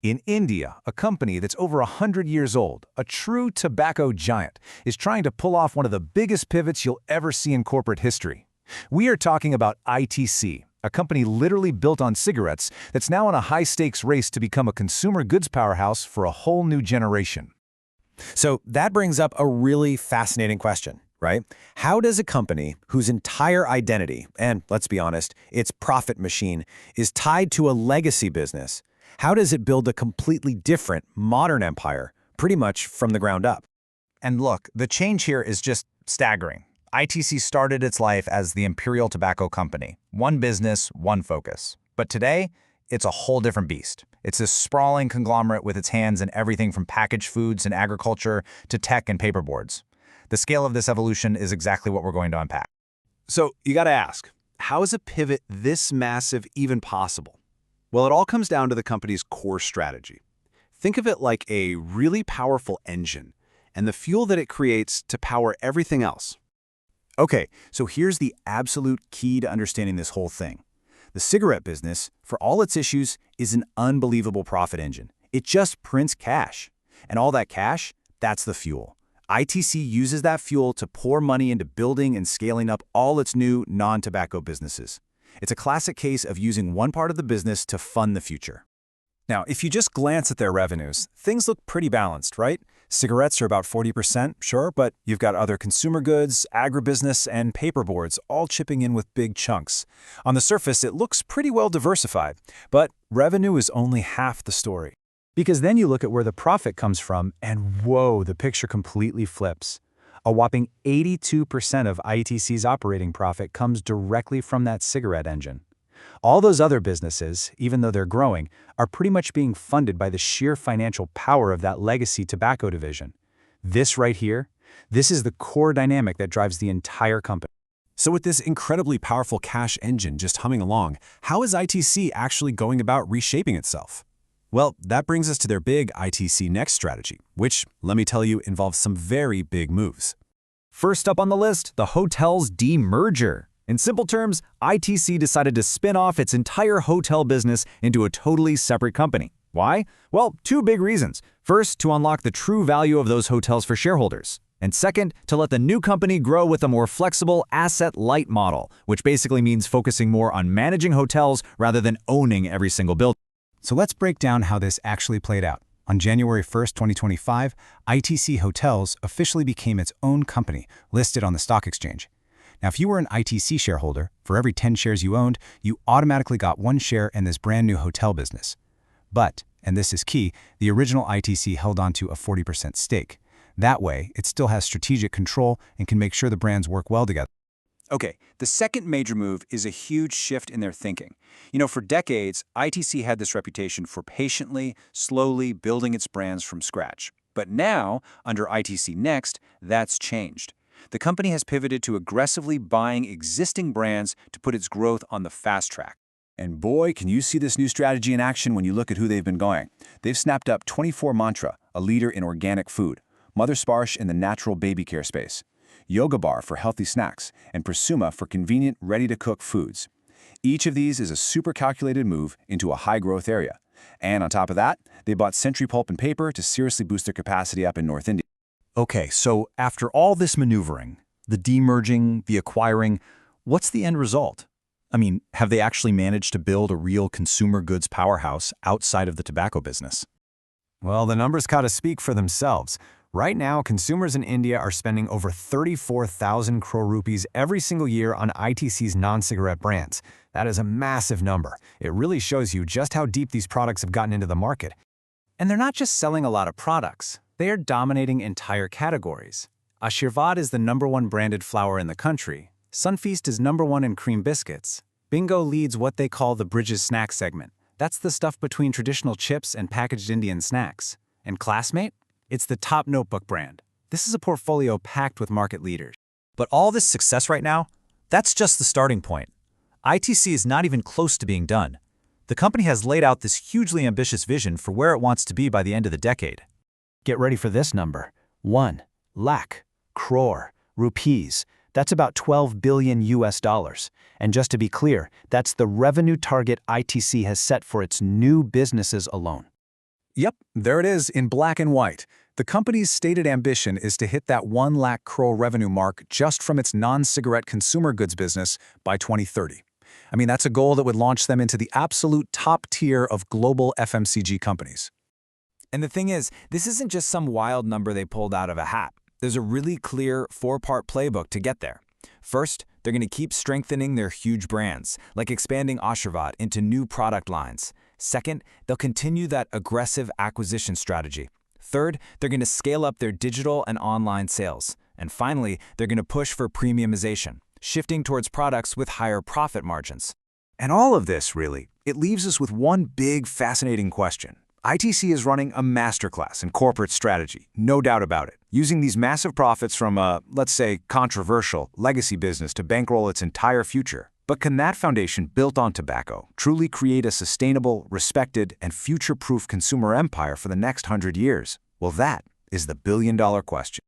In India, a company that's over 100 years old, a true tobacco giant, is trying to pull off one of the biggest pivots you'll ever see in corporate history. We are talking about ITC, a company literally built on cigarettes that's now in a high-stakes race to become a consumer goods powerhouse for a whole new generation. So that brings up a really fascinating question, right? How does a company whose entire identity, and let's be honest, its profit machine, is tied to a legacy business, how does it build a completely different, modern empire, pretty much from the ground up? And look, the change here is just staggering. ITC started its life as the Imperial Tobacco Company. One business, one focus. But today, it's a whole different beast. It's this sprawling conglomerate with its hands in everything from packaged foods and agriculture to tech and paperboards. The scale of this evolution is exactly what we're going to unpack. So you gotta ask, how is a pivot this massive even possible? Well, it all comes down to the company's core strategy. Think of it like a really powerful engine and the fuel that it creates to power everything else. Okay, so here's the absolute key to understanding this whole thing. The cigarette business, for all its issues, is an unbelievable profit engine. It just prints cash. And all that cash, that's the fuel. ITC uses that fuel to pour money into building and scaling up all its new non-tobacco businesses. It's a classic case of using one part of the business to fund the future. Now, if you just glance at their revenues, things look pretty balanced, right? Cigarettes are about 40%, sure, but you've got other consumer goods, agribusiness, and paperboards all chipping in with big chunks. On the surface, it looks pretty well diversified, but revenue is only half the story. Because then you look at where the profit comes from, and whoa, the picture completely flips. A whopping 82% of ITC's operating profit comes directly from that cigarette engine. All those other businesses, even though they're growing, are pretty much being funded by the sheer financial power of that legacy tobacco division. This right here, this is the core dynamic that drives the entire company. So with this incredibly powerful cash engine just humming along, how is ITC actually going about reshaping itself? Well, that brings us to their big ITC Next strategy, which, let me tell you, involves some very big moves. First up on the list, the hotel's demerger. In simple terms, ITC decided to spin off its entire hotel business into a totally separate company. Why? Well, two big reasons. First, to unlock the true value of those hotels for shareholders. And second, to let the new company grow with a more flexible asset-light model, which basically means focusing more on managing hotels rather than owning every single building. So let's break down how this actually played out. On January 1st, 2025, ITC Hotels officially became its own company, listed on the stock exchange. Now, if you were an ITC shareholder, for every 10 shares you owned, you automatically got one share in this brand new hotel business. But, and this is key, the original ITC held on to a 40% stake. That way, it still has strategic control and can make sure the brands work well together. Okay, the second major move is a huge shift in their thinking. You know, for decades, ITC had this reputation for patiently, slowly building its brands from scratch. But now, under ITC Next, that's changed. The company has pivoted to aggressively buying existing brands to put its growth on the fast track. And boy, can you see this new strategy in action when you look at who they've been going. They've snapped up 24 Mantra, a leader in organic food, Mother Sparsh in the natural baby care space, Yoga Bar for healthy snacks, and Prosuma for convenient, ready-to-cook foods. Each of these is a super calculated move into a high-growth area. And on top of that, they bought Century Pulp and Paper to seriously boost their capacity up in North India. Okay, so after all this maneuvering, the demerging, the acquiring, what's the end result? I mean, have they actually managed to build a real consumer goods powerhouse outside of the tobacco business? Well, the numbers gotta speak for themselves. Right now, consumers in India are spending over 34,000 crore rupees every single year on ITC's non-cigarette brands. That is a massive number. It really shows you just how deep these products have gotten into the market. And they're not just selling a lot of products. They are dominating entire categories. Ashirvad is the #1 branded flour in the country. Sunfeast is #1 in cream biscuits. Bingo leads what they call the Bridges snack segment. That's the stuff between traditional chips and packaged Indian snacks. And Classmate? It's the top notebook brand. This is a portfolio packed with market leaders. But all this success right now, that's just the starting point. ITC is not even close to being done. The company has laid out this hugely ambitious vision for where it wants to be by the end of the decade. Get ready for this number. 1 lakh crore rupees. That's about $12 billion US. And just to be clear, that's the revenue target ITC has set for its new businesses alone. Yep, there it is in black and white. The company's stated ambition is to hit that 1 lakh crore revenue mark just from its non-cigarette consumer goods business by 2030. I mean, that's a goal that would launch them into the absolute top tier of global FMCG companies. And the thing is, this isn't just some wild number they pulled out of a hat. There's a really clear 4-part playbook to get there. First, they're going to keep strengthening their huge brands, like expanding Ashirvad into new product lines. Second, they'll continue that aggressive acquisition strategy. Third, they're going to scale up their digital and online sales. And finally, they're going to push for premiumization, shifting towards products with higher profit margins. And all of this, really, it leaves us with one big, fascinating question. ITC is running a masterclass in corporate strategy, no doubt about it, using these massive profits from a, let's say, controversial legacy business to bankroll its entire future. But can that foundation built on tobacco truly create a sustainable, respected, and future-proof consumer empire for the next 100 years? Well, that is the billion-dollar question.